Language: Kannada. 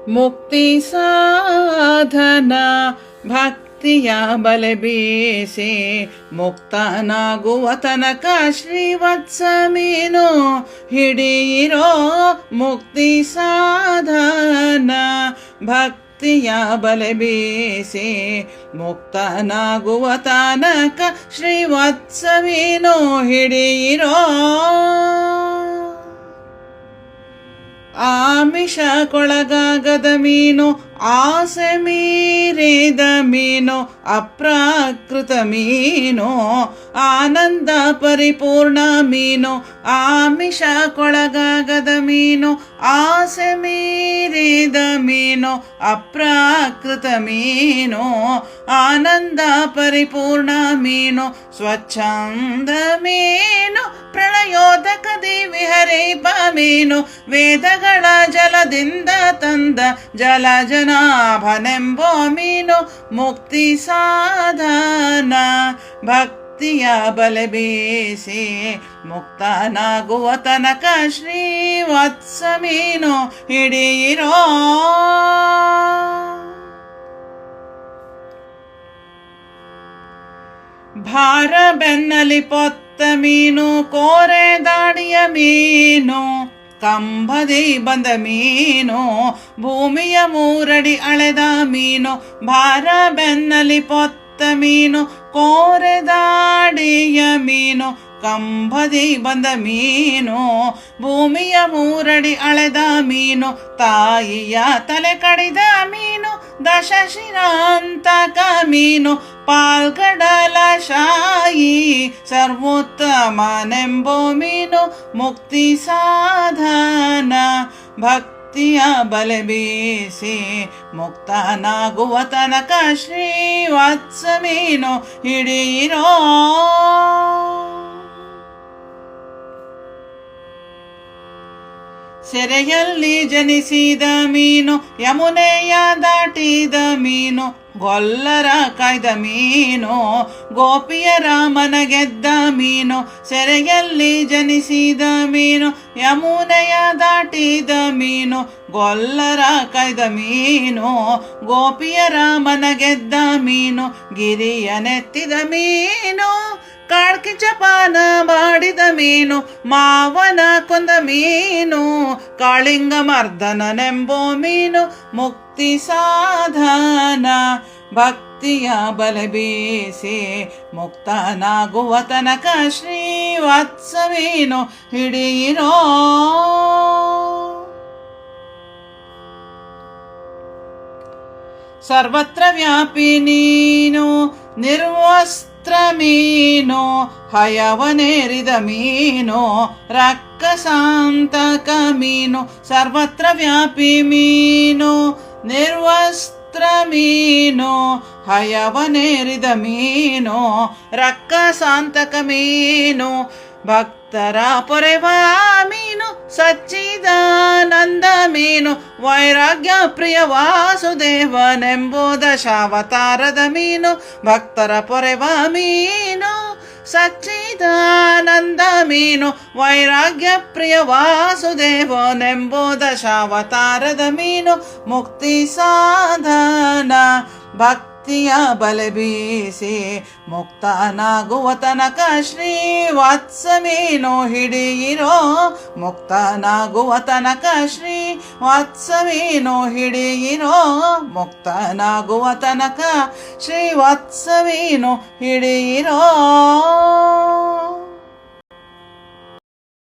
ಮುಕ್ತಿ ಸಾಧನ ಭಕ್ತಿಯ ಬಲೆ ಬೀಸಿ ಮುಕ್ತನಾಗುವ ತನಕ ಶ್ರೀವತ್ಸ ಮೀನು ಹಿಡಿಯಿರೋ. ಮುಕ್ತಿ ಸಾಧನ ಭಕ್ತಿಯ ಬಲೆ ಬೀಸಿ ಮುಕ್ತನಾಗುವ ತನಕ ಶ್ರೀವತ್ಸ ಮೀನು ಹಿಡಿಯಿರೋ. ಆಮಿಷಕ್ಕೊಳಗಾಗದ ಮೀನು, ಆಸೆ ಮೀರಿದ ಮೀನು, ಅಪ್ರಾಕೃತ ಮೀನು, ಆನಂದ ಪರಿಪೂರ್ಣ ಮೀನು. ಆಮಿಷಕ್ಕೊಳಗಾಗದ ಮೀನು, ಆಸೆ ಮೀರಿದ ಮೀನು, ಅಪ್ರಾಕೃತ ಮೀನು, ಆನಂದ ಪರಿಪೂರ್ಣ ಮೀನು, ಸ್ವಚ್ಛಂದ ಮೀನು, ಪ್ರಳಯೋದಕದಿ ವಿಹರಿಪ ಮೀನು, ವೇದಗಳ ಜಲದಿಂದ ತಂದ ಜಲಜನಾಭನೆಂಬೋ ಮೀನು. ಮುಕ್ತಿ ಸಾಧನ ಭಕ್ತಿಯ ಬಲೆ ಬೀಸಿ ಮುಕ್ತನಾಗುವ ತನಕ ಶ್ರೀವತ್ಸ ಮೀನು ಹಿಡಿಯಿರೋ. ಭಾರ ಬೆನ್ನಲಿ ಪೊತ್ತ ಮೀನು, ಕೋರೆ ದಾಡಿಯ ಮೀನು, ಕಂಬದಿ ಬಂದ ಮೀನು, ಭೂಮಿಯ ಮೂರಡಿ ಅಳೆದ ಮೀನು. ಭಾರ ಬೆನ್ನಲಿ ಪೊತ್ತ ಮೀನು, ಕೋರೆ ದಾಡಿಯ ಮೀನು, ಕಂಬದಿ ಬಂದ ಮೀನು, ಭೂಮಿಯ ಮೂರಡಿ ಅಳೆದ ಮೀನು. ತಾಯಿಯ ತಲೆ ಕಡಿದ ಮೀನು, ದಶಶಿರಾಂತಕ ಮೀನು, ಪಾಲ್ಗಡಲ ಶಾಯಿ ಸರ್ವೋತ್ತಮನೆಂಬೋ ಮೀನು. ಮುಕ್ತಿ ಸಾಧನ ಭಕ್ತಿಯ ಬಲೆ ಬೀಸಿ ಮುಕ್ತನಾಗುವ ತನಕ ಶ್ರೀವತ್ಸ ಮೀನು ಹಿಡಿಯಿರೋ. ಸೆರೆಯಲ್ಲಿ ಜನಿಸಿದ ಮೀನು, ಯಮುನೆಯ ದಾಟಿದ ಮೀನು, ಗೊಲ್ಲರ ಕಾಯ್ದ ಮೀನು, ಗೋಪಿಯ ರಾಮನ ಗೆದ್ದ ಮೀನು. ಸೆರೆಯಲ್ಲಿ ಜನಿಸಿದ ಮೀನು, ಯಮುನೆಯ ದಾಟಿದ ಮೀನು, ಗೊಲ್ಲರ ಕಾಯ್ದ ಮೀನು, ಗೋಪಿಯ ರಾಮನ ಗೆದ್ದ ಮೀನು, ಗಿರಿಯ ನೆತ್ತಿದ ಮೀನು, ಕಾಡ್ಕಿ ಜಪಾನ ಮಾಡಿದ ಮೀನು, ಮಾವನ ಕೊಂದ ಮೀನು, ಕಾಳಿಂಗ ಮರ್ದನನೆಂಬೋ ಮೀನು. ಮುಕ್ತಿ ಸಾಧನ ಭಕ್ತಿಯ ಬಲೆ ಬೀಸಿ ಮುಕ್ತನಾಗುವ ತನಕ ಶ್ರೀವತ್ಸ ಮೀನು ಹಿಡಿಯಿರೋ. ಸರ್ವತ್ರ ವ್ಯಾಪಿ ನೀನು, ನಿರ್ವಸ್ತ್ರ ಮೀನು, ಹಯವನೇರಿದ ಮೀನು, ರಕ್ಕಸಾಂತಕ ಮೀನು. ಸರ್ವತ್ರ ವ್ಯಾಪಿ ಮೀನು, ನಿರ್ವಸ್ತ್ರ ಮೀನು, ಹಯವನೇರಿದ ಮೀನು, ರಕ್ಕಸಾಂತಕ ಮೀನು, ಭಕ್ತರ ಪೊರೆವ ಮೀನು, ಸಚ್ಚಿದಾನಂದ ಮೀನು, ವೈರಾಗ್ಯ ಪ್ರಿಯ ವಾಸುದೇವನೆಂಬೋ ದಶಾವತಾರದ ಮೀನು. ಭಕ್ತರ ಪೊರೆವ ಮೀನು, ಸಚ್ಚಿದಾನಂದ ಮೀನು, ವೈರಾಗ್ಯ ಪ್ರಿಯ ವಾಸುದೇವನೆಂಬೋ ದಶಾವತಾರದ ಮೀನು. ಮುಕ್ತಿ ಸಾಧನ ಭಕ್ತಿಯ ಬಲೆ ಬೀಸಿ ಮುಕ್ತನಾಗುವ ತನಕ ಶ್ರೀವತ್ಸ ಮೀನು ಹಿಡಿಯಿರೋ. ಮುಕ್ತನಾಗುವ ತನಕ ಶ್ರೀವತ್ಸ ಮೀನು ಹಿಡಿಯಿರೋ. ಮುಕ್ತನಾಗುವ ತನಕ ಶ್ರೀವತ್ಸ ಮೀನು ಹಿಡಿಯಿರೋ.